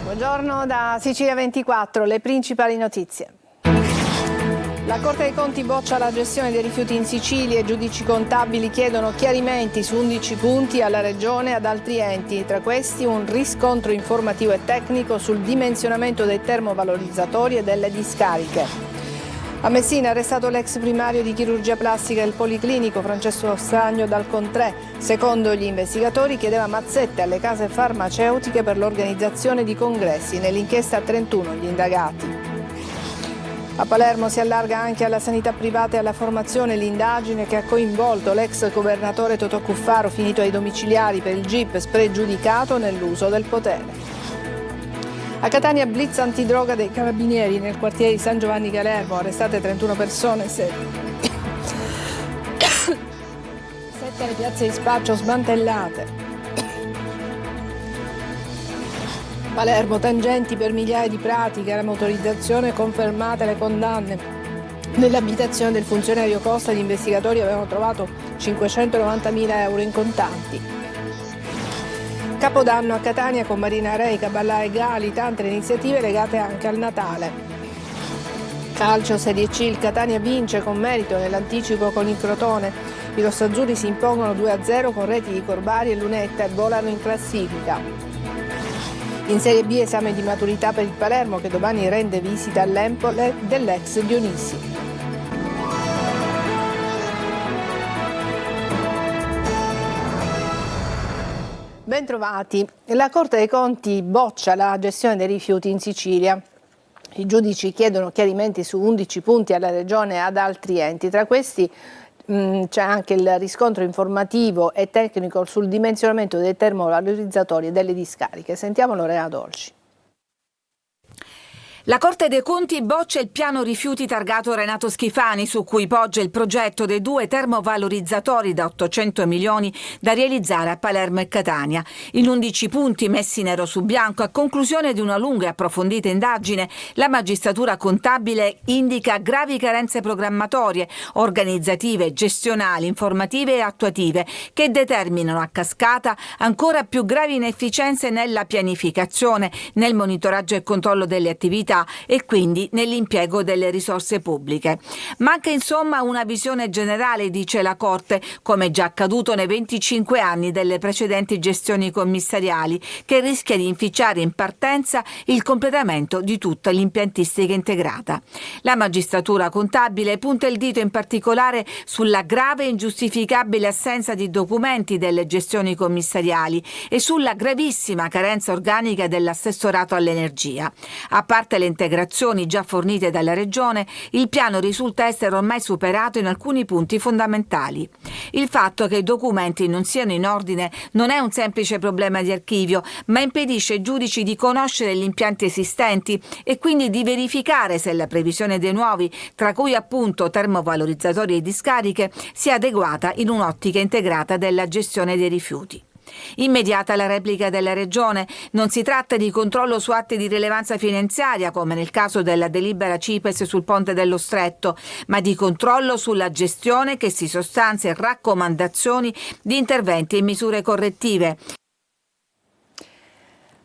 Buongiorno da Sicilia 24, le principali notizie. La Corte dei Conti boccia la gestione dei rifiuti in Sicilia e giudici contabili chiedono chiarimenti su 11 punti alla Regione e ad altri enti. Tra questi un riscontro informativo e tecnico sul dimensionamento dei termovalorizzatori e delle discariche. A Messina è arrestato l'ex primario di chirurgia plastica del Policlinico Francesco Stagno dal Contrè. Secondo gli investigatori chiedeva mazzette alle case farmaceutiche per l'organizzazione di congressi. Nell'inchiesta 31 gli indagati. A Palermo si allarga anche alla sanità privata e alla formazione l'indagine che ha coinvolto l'ex governatore Totò Cuffaro, finito ai domiciliari per il GIP, spregiudicato nell'uso del potere. A Catania blitz antidroga dei carabinieri nel quartiere di San Giovanni Calermo, arrestate 31 persone, 7 alle piazze di spaccio smantellate. Palermo, tangenti per migliaia di pratiche, la motorizzazione, confermate le condanne. Nell'abitazione del funzionario Costa gli investigatori avevano trovato 590.000 euro in contanti. Capodanno a Catania con Marina Rei, Caballà e Gali, tante iniziative legate anche al Natale. Calcio Serie C, il Catania vince con merito nell'anticipo con il Crotone. I rossazzurri si impongono 2-0 con reti di Corbari e Lunetta e volano in classifica. In Serie B esame di maturità per il Palermo che domani rende visita all'Empoli dell'ex Dionisi. Bentrovati. La Corte dei Conti boccia la gestione dei rifiuti in Sicilia. I giudici chiedono chiarimenti su 11 punti alla Regione e ad altri enti. Tra questi c'è anche il riscontro informativo e tecnico sul dimensionamento dei termovalorizzatori e delle discariche. Sentiamo Lorena Dolci. La Corte dei Conti boccia il piano rifiuti targato Renato Schifani, su cui poggia il progetto dei 2 termovalorizzatori da 800 milioni da realizzare a Palermo e Catania. In 11 punti messi nero su bianco, a conclusione di una lunga e approfondita indagine, la magistratura contabile indica gravi carenze programmatorie, organizzative, gestionali, informative e attuative, che determinano a cascata ancora più gravi inefficienze nella pianificazione, nel monitoraggio e controllo delle attività e quindi nell'impiego delle risorse pubbliche. Manca insomma una visione generale, dice la Corte, come già accaduto nei 25 anni delle precedenti gestioni commissariali, che rischia di inficiare in partenza il completamento di tutta l'impiantistica integrata. La magistratura contabile punta il dito in particolare sulla grave e ingiustificabile assenza di documenti delle gestioni commissariali e sulla gravissima carenza organica dell'assessorato all'energia. A parte le integrazioni già fornite dalla Regione, il piano risulta essere ormai superato in alcuni punti fondamentali. Il fatto che i documenti non siano in ordine non è un semplice problema di archivio, ma impedisce ai giudici di conoscere gli impianti esistenti e quindi di verificare se la previsione dei nuovi, tra cui appunto termovalorizzatori e discariche, sia adeguata in un'ottica integrata della gestione dei rifiuti. Immediata la replica della Regione. Non si tratta di controllo su atti di rilevanza finanziaria, come nel caso della delibera CIPES sul Ponte dello Stretto, ma di controllo sulla gestione che si sostanzia in raccomandazioni di interventi e misure correttive.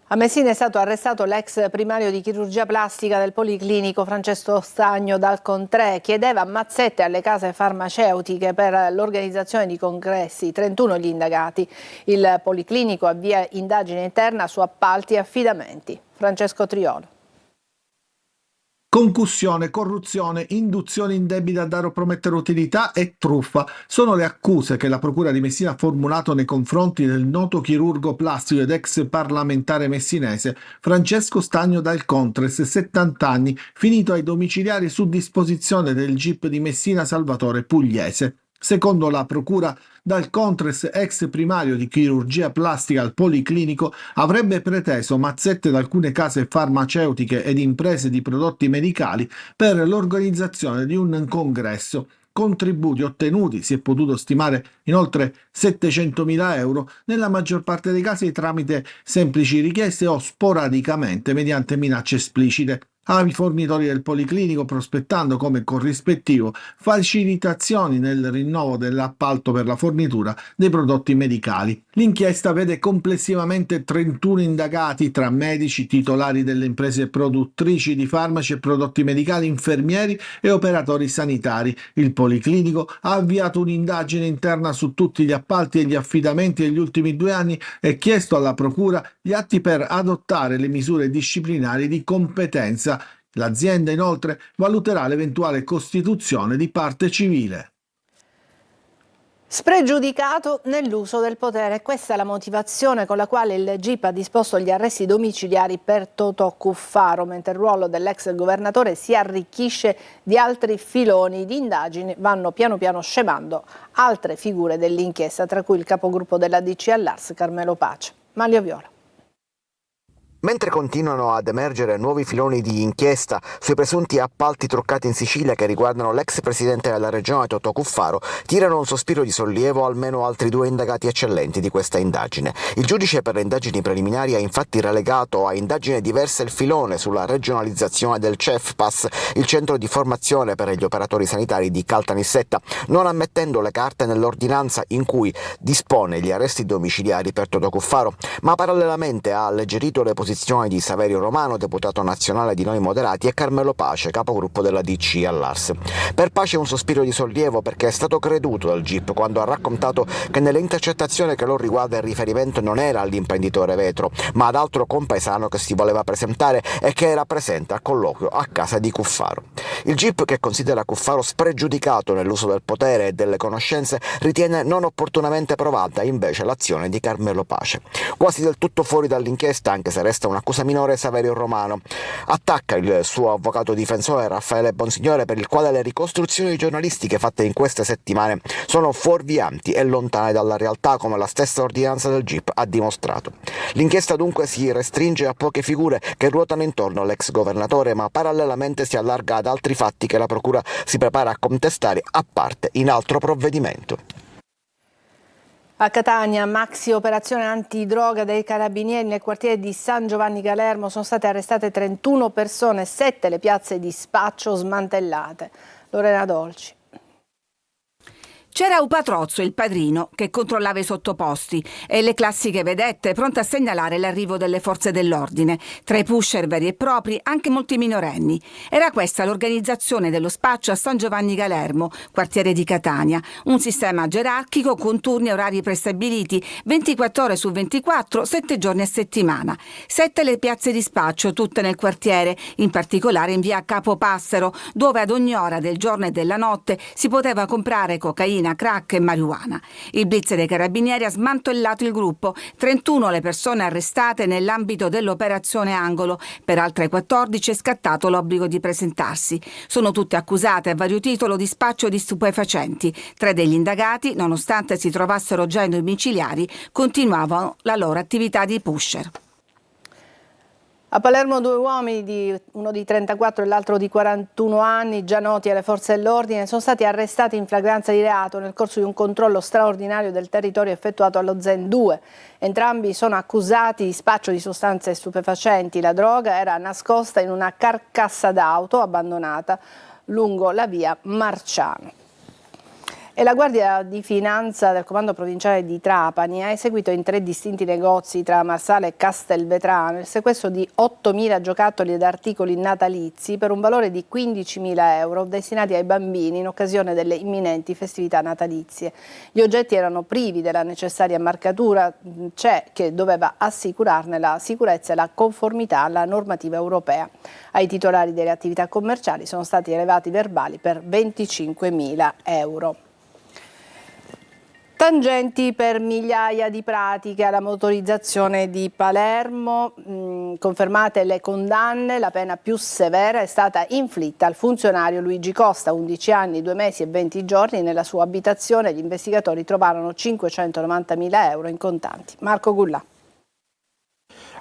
A Messina è stato arrestato l'ex primario di chirurgia plastica del Policlinico Francesco Stagno dal Contrè. Chiedeva mazzette alle case farmaceutiche per l'organizzazione di congressi. 31 gli indagati. Il Policlinico avvia indagine interna su appalti e affidamenti. Francesco Triolo. Concussione, corruzione, induzione indebita a dare o promettere utilità e truffa sono le accuse che la Procura di Messina ha formulato nei confronti del noto chirurgo plastico ed ex parlamentare messinese Francesco Stagno dal Contres, 70 anni, finito ai domiciliari su disposizione del GIP di Messina Salvatore Pugliese. Secondo la Procura, dal Contres, ex primario di chirurgia plastica al Policlinico, avrebbe preteso mazzette da alcune case farmaceutiche ed imprese di prodotti medicali per l'organizzazione di un congresso. Contributi ottenuti, si è potuto stimare, in oltre 700.000 euro, nella maggior parte dei casi tramite semplici richieste o sporadicamente mediante minacce esplicite. ai fornitori del Policlinico, prospettando come corrispettivo facilitazioni nel rinnovo dell'appalto per la fornitura dei prodotti medicali. L'inchiesta vede complessivamente 31 indagati tra medici, titolari delle imprese produttrici di farmaci e prodotti medicali, infermieri e operatori sanitari. Il Policlinico ha avviato un'indagine interna su tutti gli appalti e gli affidamenti degli ultimi 2 anni e chiesto alla Procura gli atti per adottare le misure disciplinari di competenza. L'azienda inoltre valuterà l'eventuale costituzione di parte civile. Spregiudicato nell'uso del potere, questa è la motivazione con la quale il GIP ha disposto gli arresti domiciliari per Totò Cuffaro, mentre il ruolo dell'ex governatore si arricchisce di altri filoni di indagini, vanno piano piano scemando altre figure dell'inchiesta, tra cui il capogruppo della DC all'Ars, Carmelo Pace. Manlio Viola. Mentre continuano ad emergere nuovi filoni di inchiesta sui presunti appalti truccati in Sicilia che riguardano l'ex presidente della regione Totò Cuffaro, tirano un sospiro di sollievo almeno altri 2 indagati eccellenti di questa indagine. Il giudice per le indagini preliminari ha infatti relegato a indagine diverse il filone sulla regionalizzazione del CEFPAS, il centro di formazione per gli operatori sanitari di Caltanissetta, non ammettendo le carte nell'ordinanza in cui dispone gli arresti domiciliari per Totò Cuffaro, ma parallelamente ha alleggerito le posizioni di Saverio Romano, deputato nazionale di Noi Moderati, e Carmelo Pace, capogruppo della DC all'Ars. Per Pace un sospiro di sollievo perché è stato creduto dal GIP quando ha raccontato che nelle intercettazioni che lo riguarda il riferimento non era all'imprenditore Vetro, ma ad altro compaesano che si voleva presentare e che era presente al colloquio a casa di Cuffaro. Il GIP, che considera Cuffaro spregiudicato nell'uso del potere e delle conoscenze, ritiene non opportunamente provata invece l'azione di Carmelo Pace. Quasi del tutto fuori dall'inchiesta, anche se resta un'accusa minore, Saverio Romano. Attacca il suo avvocato difensore Raffaele Bonsignore, per il quale le ricostruzioni giornalistiche fatte in queste settimane sono fuorvianti e lontane dalla realtà, come la stessa ordinanza del GIP ha dimostrato. L'inchiesta dunque si restringe a poche figure che ruotano intorno all'ex governatore, ma parallelamente si allarga ad altri fatti che la Procura si prepara a contestare a parte in altro provvedimento. A Catania, maxi operazione antidroga dei carabinieri nel quartiere di San Giovanni Galermo, sono state arrestate 31 persone, 7 le piazze di spaccio smantellate. Lorena Dolci. C'era Upatrozzo, il padrino, che controllava i sottoposti, e le classiche vedette pronte a segnalare l'arrivo delle forze dell'ordine. Tra i pusher veri e propri, anche molti minorenni. Era questa l'organizzazione dello spaccio a San Giovanni Galermo, quartiere di Catania. Un sistema gerarchico con turni e orari prestabiliti, 24 ore su 24, 7 giorni a settimana. 7 le piazze di spaccio, tutte nel quartiere, in particolare in via Capo Passero, dove ad ogni ora del giorno e della notte si poteva comprare cocaina, crack e marijuana. Il blitz dei carabinieri ha smantellato il gruppo, 31 le persone arrestate nell'ambito dell'operazione Angolo, per altre 14 è scattato l'obbligo di presentarsi. Sono tutte accusate a vario titolo di spaccio di stupefacenti. 3 degli indagati, nonostante si trovassero già in domiciliari, continuavano la loro attività di pusher. A Palermo 2 uomini, uno di 34 e l'altro di 41 anni, già noti alle forze dell'ordine, sono stati arrestati in flagranza di reato nel corso di un controllo straordinario del territorio effettuato allo Zen 2. Entrambi sono accusati di spaccio di sostanze stupefacenti. La droga era nascosta in una carcassa d'auto abbandonata lungo la via Marciano. E la Guardia di Finanza del Comando Provinciale di Trapani ha eseguito in 3 distinti negozi tra Marsala e Castelvetrano il sequestro di 8.000 giocattoli ed articoli natalizi per un valore di 15.000 euro destinati ai bambini in occasione delle imminenti festività natalizie. Gli oggetti erano privi della necessaria marcatura CE che doveva assicurarne la sicurezza e la conformità alla normativa europea. Ai titolari delle attività commerciali sono stati elevati verbali per 25.000 euro. Tangenti per migliaia di pratiche alla motorizzazione di Palermo, confermate le condanne, la pena più severa è stata inflitta al funzionario Luigi Costa, 11 anni, 2 mesi e 20 giorni. Nella sua abitazione gli investigatori trovarono 590.000 euro in contanti. Marco Gullà.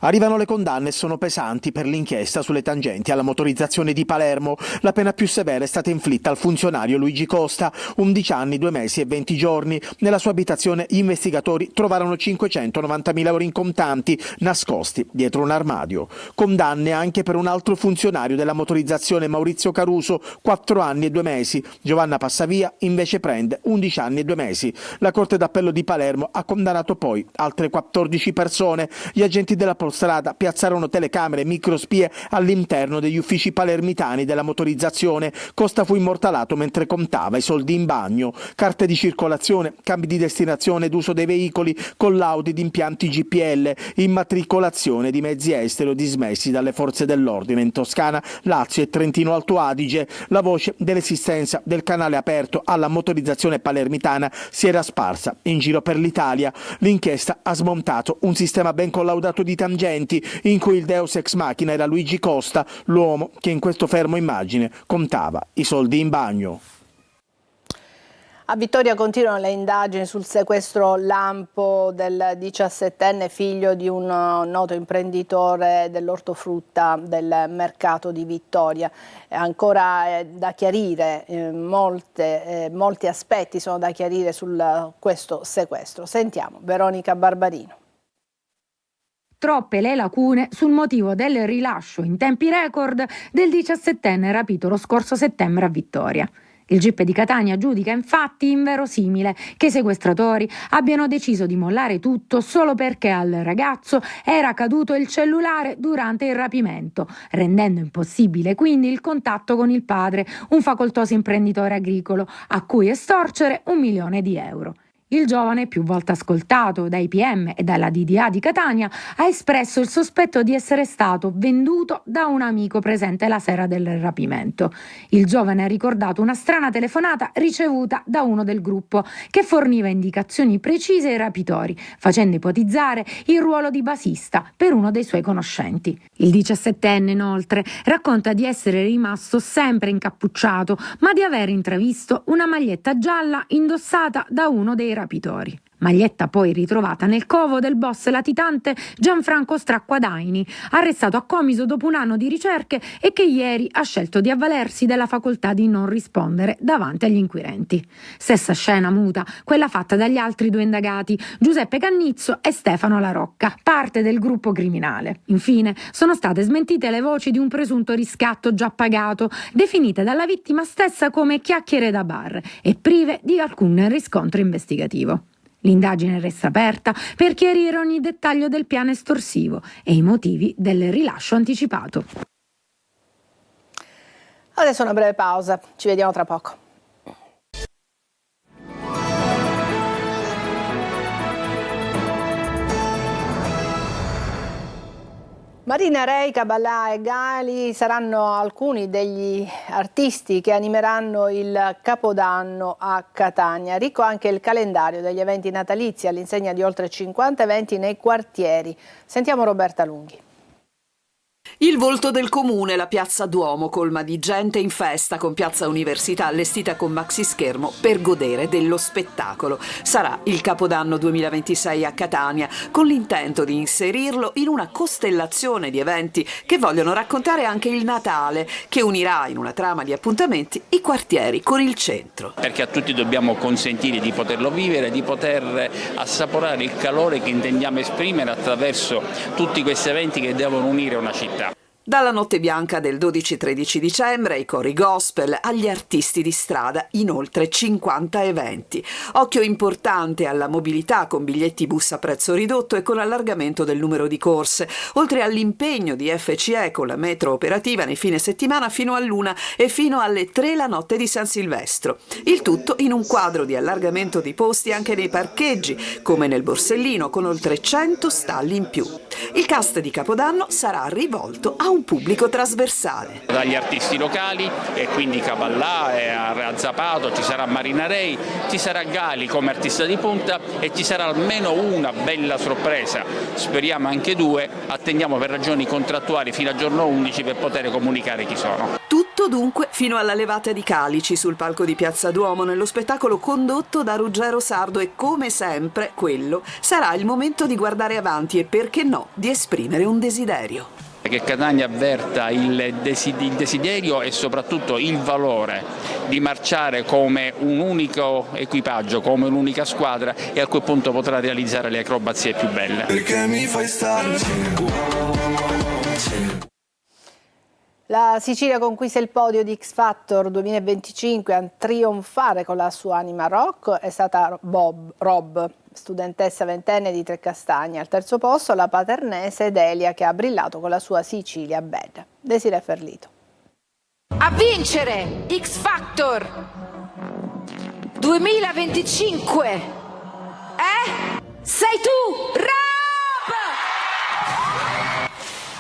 Arrivano le condanne e sono pesanti per l'inchiesta sulle tangenti alla motorizzazione di Palermo. La pena più severa è stata inflitta al funzionario Luigi Costa, 11 anni, 2 mesi e 20 giorni. Nella sua abitazione gli investigatori trovarono 590.000 euro in contanti nascosti dietro un armadio. Condanne anche per un altro funzionario della motorizzazione, Maurizio Caruso, 4 anni e 2 mesi. Giovanna Passavia invece prende 11 anni e 2 mesi. La Corte d'Appello di Palermo ha condannato poi altre 14 persone. Gli agenti della Polstrada piazzarono telecamere e microspie all'interno degli uffici palermitani della motorizzazione. Costa fu immortalato mentre contava i soldi in bagno. Carte di circolazione, cambi di destinazione d'uso dei veicoli, collaudi di impianti GPL, immatricolazione di mezzi esteri dismessi dalle forze dell'ordine in Toscana, Lazio e Trentino Alto Adige. La voce dell'esistenza del canale aperto alla motorizzazione palermitana si era sparsa in giro per l'Italia. L'inchiesta ha smontato un sistema ben collaudato di tangenti in cui il deus ex machina era Luigi Costa, l'uomo che in questo fermo immagine contava i soldi in bagno. A Vittoria continuano le indagini sul sequestro lampo del 17enne figlio di un noto imprenditore dell'ortofrutta del mercato di Vittoria. Ancora da chiarire, molti aspetti sono da chiarire su questo sequestro. Sentiamo Veronica Barbarino. Troppe le lacune sul motivo del rilascio in tempi record del 17enne rapito lo scorso settembre a Vittoria. Il GIP di Catania giudica infatti inverosimile che i sequestratori abbiano deciso di mollare tutto solo perché al ragazzo era caduto il cellulare durante il rapimento, rendendo impossibile quindi il contatto con il padre, un facoltoso imprenditore agricolo, a cui estorcere 1 milione di euro. Il giovane, più volte ascoltato dai PM e dalla DDA di Catania, ha espresso il sospetto di essere stato venduto da un amico presente la sera del rapimento. Il giovane ha ricordato una strana telefonata ricevuta da uno del gruppo che forniva indicazioni precise ai rapitori, facendo ipotizzare il ruolo di basista per uno dei suoi conoscenti. Il 17enne, inoltre, racconta di essere rimasto sempre incappucciato, ma di aver intravisto una maglietta gialla indossata da uno dei rapitori. Maglietta poi ritrovata nel covo del boss latitante Gianfranco Stracquadaini, arrestato a Comiso dopo un anno di ricerche e che ieri ha scelto di avvalersi della facoltà di non rispondere davanti agli inquirenti. Stessa scena muta, quella fatta dagli altri 2 indagati, Giuseppe Cannizzo e Stefano La Rocca, parte del gruppo criminale. Infine, sono state smentite le voci di un presunto riscatto già pagato, definite dalla vittima stessa come chiacchiere da bar e prive di alcun riscontro investigativo. L'indagine resta aperta per chiarire ogni dettaglio del piano estorsivo e i motivi del rilascio anticipato. Adesso una breve pausa, ci vediamo tra poco. Marina Rei, Caballà e Gali saranno alcuni degli artisti che animeranno il Capodanno a Catania. Ricco anche il calendario degli eventi natalizi all'insegna di oltre 50 eventi nei quartieri. Sentiamo Roberta Lunghi. Il volto del comune, la piazza Duomo colma di gente in festa con piazza Università allestita con maxi schermo per godere dello spettacolo. Sarà il Capodanno 2026 a Catania con l'intento di inserirlo in una costellazione di eventi che vogliono raccontare anche il Natale, che unirà in una trama di appuntamenti i quartieri con il centro. Perché a tutti dobbiamo consentire di poterlo vivere, di poter assaporare il calore che intendiamo esprimere attraverso tutti questi eventi che devono unire una città. Dalla Notte Bianca del 12-13 dicembre ai cori gospel agli artisti di strada in oltre 50 eventi. Occhio importante alla mobilità con biglietti bus a prezzo ridotto e con allargamento del numero di corse, oltre all'impegno di FCE con la metro operativa nei fine settimana fino all'1 e fino alle 3 la notte di San Silvestro. Il tutto in un quadro di allargamento di posti anche nei parcheggi, come nel Borsellino, con oltre 100 stalli in più. Il cast di Capodanno sarà rivolto a un pubblico trasversale. Dagli artisti locali, e quindi Cavallà, a Zapato, ci sarà Marina Rei, ci sarà Gali come artista di punta e ci sarà almeno una bella sorpresa, speriamo anche due, attendiamo per ragioni contrattuali fino al giorno 11 per poter comunicare chi sono. Tutto dunque fino alla levata di calici sul palco di Piazza Duomo nello spettacolo condotto da Ruggero Sardo e come sempre quello sarà il momento di guardare avanti e perché no di esprimere un desiderio. Che Catania avverta il desiderio e soprattutto il valore di marciare come un unico equipaggio, come un'unica squadra e a quel punto potrà realizzare le acrobazie più belle. Perché mi fai stare? La Sicilia conquista il podio di X Factor 2025, a trionfare con la sua anima rock è stata Rob, studentessa ventenne di Trecastagni. Al terzo posto la paternese Delia, che ha brillato con la sua Sicilia Bad. Desiree Ferlito. A vincere X Factor 2025 sei tu, Rob!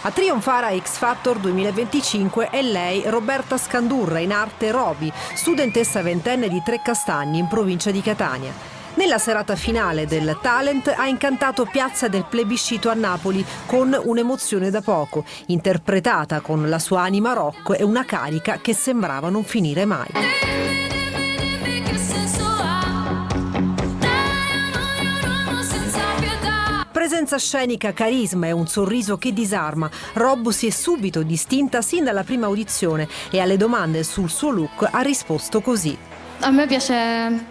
A trionfare a X Factor 2025 è lei, Roberta Scandurra, in arte Roby, studentessa ventenne di Trecastagni in provincia di Catania. Nella serata finale del Talent ha incantato Piazza del Plebiscito a Napoli con un'emozione da poco, interpretata con la sua anima rock e una carica che sembrava non finire mai. Presenza scenica, carisma e un sorriso che disarma. Rob si è subito distinta sin dalla prima audizione e alle domande sul suo look ha risposto così. A me piace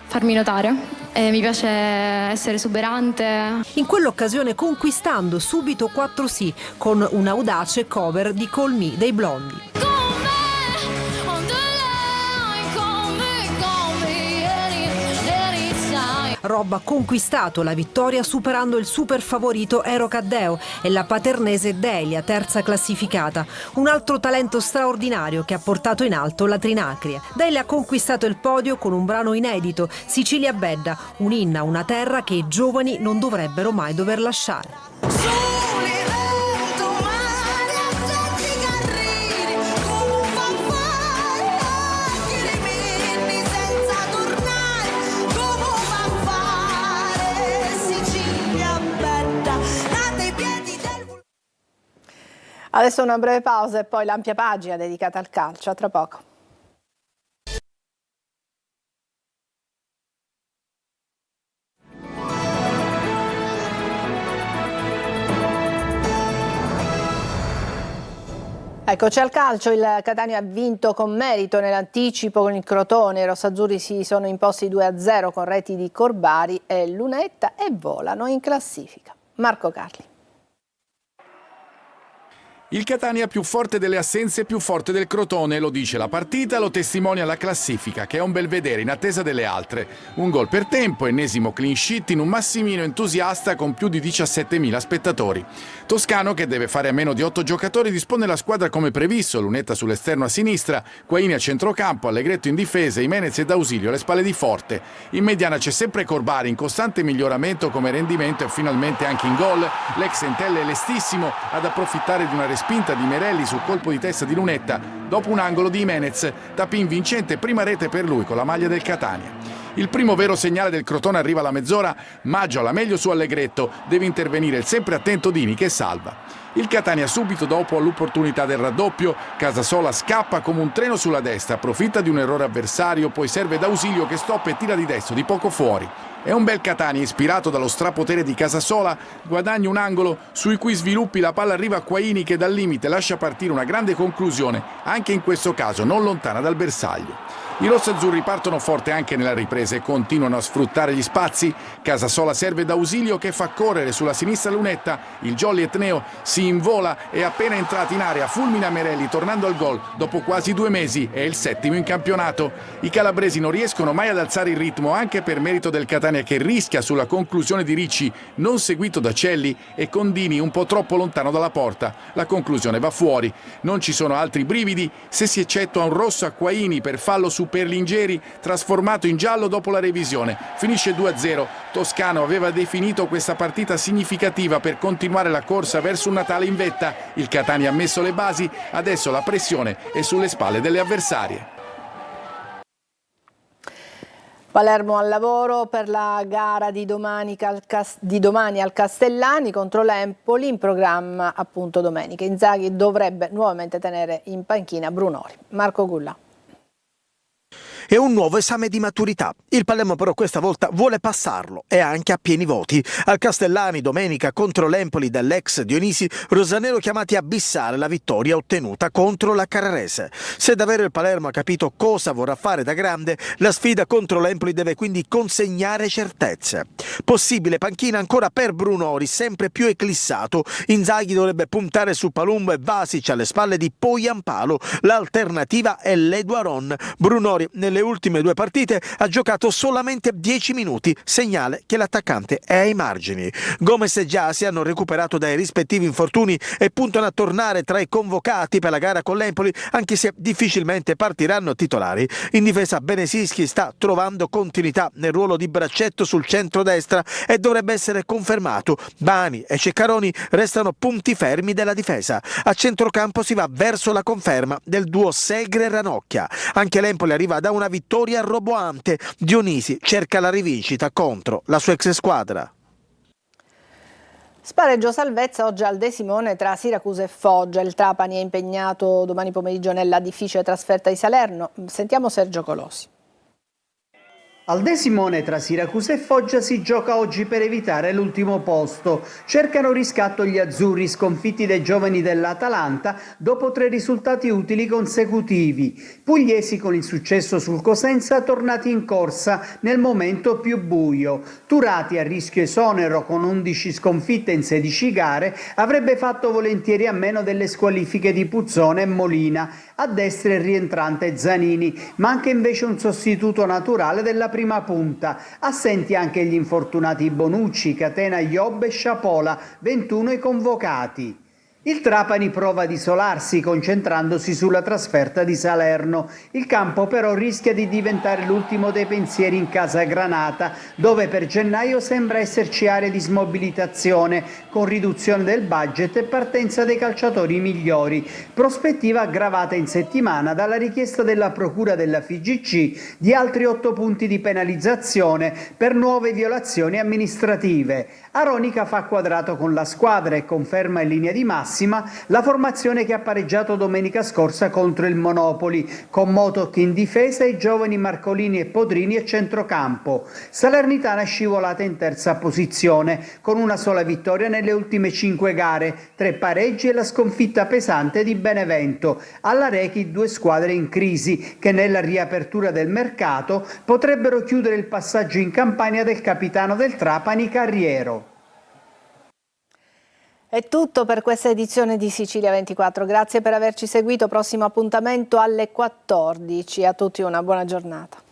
farmi notare, mi piace essere esuberante. In quell'occasione conquistando subito 4 sì con un'audace cover di Call Me dei Blondi. Rob ha conquistato la vittoria superando il super favorito Ero Caddeo e la paternese Delia, terza classificata. Un altro talento straordinario che ha portato in alto la Trinacria. Delia ha conquistato il podio con un brano inedito, Sicilia Bella, un'inna a una terra che i giovani non dovrebbero mai dover lasciare. Adesso una breve pausa e poi l'ampia pagina dedicata al calcio. A tra poco. Eccoci al calcio, il Catania ha vinto con merito nell'anticipo con il Crotone, i rossazzurri si sono imposti 2-0 con reti di Corbari e Lunetta e volano in classifica. Marco Carli. Il Catania più forte delle assenze, più forte del Crotone, lo dice la partita, lo testimonia la classifica, che è un bel vedere in attesa delle altre. Un gol per tempo, ennesimo clean sheet in un Massimino entusiasta con più di 17.000 spettatori. Toscano, che deve fare a meno di 8 giocatori, dispone la squadra come previsto, Lunetta sull'esterno a sinistra, Quaini a centrocampo, Allegretto in difesa, Imenez e D'Ausilio alle spalle di Forte. In mediana c'è sempre Corbari, in costante miglioramento come rendimento e finalmente anche in gol. L'ex Entelle è lestissimo ad approfittare di una spinta di Merelli sul colpo di testa di Lunetta dopo un angolo di Imenez, Tapin vincente, prima rete per lui con la maglia del Catania. Il primo vero segnale del Crotone arriva alla mezz'ora, Maggio alla meglio su Allegretto, deve intervenire il sempre attento Dini che salva. Il Catania subito dopo all'opportunità del raddoppio, Casasola scappa come un treno sulla destra, approfitta di un errore avversario, poi serve D'Ausilio che stoppa e tira di destro di poco fuori. È un bel Catania ispirato dallo strapotere di Casasola, guadagna un angolo sui cui sviluppi la palla arriva a Quaini che dal limite lascia partire una grande conclusione, anche in questo caso non lontana dal bersaglio. I rossazzurri partono forte anche nella ripresa e continuano a sfruttare gli spazi. Casasola serve D'Ausilio che fa correre sulla sinistra Lunetta, il jolly etneo si invola e appena entrato in area fulmina Merelli tornando al gol dopo quasi 2 mesi, è il 7° in campionato. I calabresi non riescono mai ad alzare il ritmo anche per merito del Catania che rischia sulla conclusione di Ricci non seguito da Celli e Condini un po' troppo lontano dalla porta. La conclusione va fuori, non ci sono altri brividi se si eccettua un rosso a Quaini per fallo su su Perlingeri, trasformato in giallo dopo la revisione. Finisce 2-0. Toscano aveva definito questa partita significativa per continuare la corsa verso un Natale in vetta. Il Catania ha messo le basi, adesso la pressione è sulle spalle delle avversarie. Palermo al lavoro per la gara di domani al Castellani contro l'Empoli, in programma appunto domenica. Inzaghi dovrebbe nuovamente tenere in panchina Brunori. Marco Gulla. È un nuovo esame di maturità. Il Palermo però questa volta vuole passarlo e anche a pieni voti. Al Castellani domenica contro l'Empoli dell'ex Dionisi, rosanero chiamati a bissare la vittoria ottenuta contro la Carrarese. Se davvero il Palermo ha capito cosa vorrà fare da grande, la sfida contro l'Empoli deve quindi consegnare certezze. Possibile panchina ancora per Brunori, sempre più eclissato. Inzaghi dovrebbe puntare su Palumbo e Vasic alle spalle di Poyampalo. L'alternativa è Leduaron. Brunori nelle ultime 2 partite ha giocato solamente 10 minuti, segnale che l'attaccante è ai margini. Gomez e Giasi hanno recuperato dai rispettivi infortuni e puntano a tornare tra i convocati per la gara con l'Empoli, anche se difficilmente partiranno titolari. In difesa Benesischi sta trovando continuità nel ruolo di braccetto sul centro-destra e dovrebbe essere confermato. Bani e Ceccaroni restano punti fermi della difesa. A centrocampo si va verso la conferma del duo Segre-Ranocchia. Anche l'Empoli arriva da una vittoria roboante. Dionisi cerca la rivincita contro la sua ex squadra. Spareggio salvezza oggi al De Simone tra Siracusa e Foggia. Il Trapani è impegnato domani pomeriggio nella difficile trasferta di Salerno. Sentiamo Sergio Colosi. Al De Simone tra Siracusa e Foggia si gioca oggi per evitare l'ultimo posto. Cercano riscatto gli azzurri sconfitti dai giovani dell'Atalanta dopo 3 risultati utili consecutivi. Pugliesi con il successo sul Cosenza tornati in corsa nel momento più buio. Turati a rischio esonero con 11 sconfitte in 16 gare avrebbe fatto volentieri a meno delle squalifiche di Puzzone e Molina. A destra il rientrante Zanini, manca invece un sostituto naturale della prima punta. Assenti anche gli infortunati Bonucci, Catena, Iob e Sciapola, 21 i convocati. Il Trapani prova ad isolarsi concentrandosi sulla trasferta di Salerno. Il campo però rischia di diventare l'ultimo dei pensieri in casa Granata, dove per gennaio sembra esserci area di smobilitazione con riduzione del budget e partenza dei calciatori migliori, prospettiva aggravata in settimana dalla richiesta della Procura della FIGC di altri 8 punti di penalizzazione per nuove violazioni amministrative. Aronica fa quadrato con la squadra e conferma in linea di massima la formazione che ha pareggiato domenica scorsa contro il Monopoli, con Motoc in difesa e i giovani Marcolini e Podrini a centrocampo. Salernitana scivolata in terza posizione, con una sola vittoria nelle ultime 5 gare, 3 pareggi e la sconfitta pesante di Benevento. Alla Rechi 2 squadre in crisi, che nella riapertura del mercato potrebbero chiudere il passaggio in Campania del capitano del Trapani Carriero. È tutto per questa edizione di Sicilia 24, grazie per averci seguito, prossimo appuntamento alle 14, a tutti una buona giornata.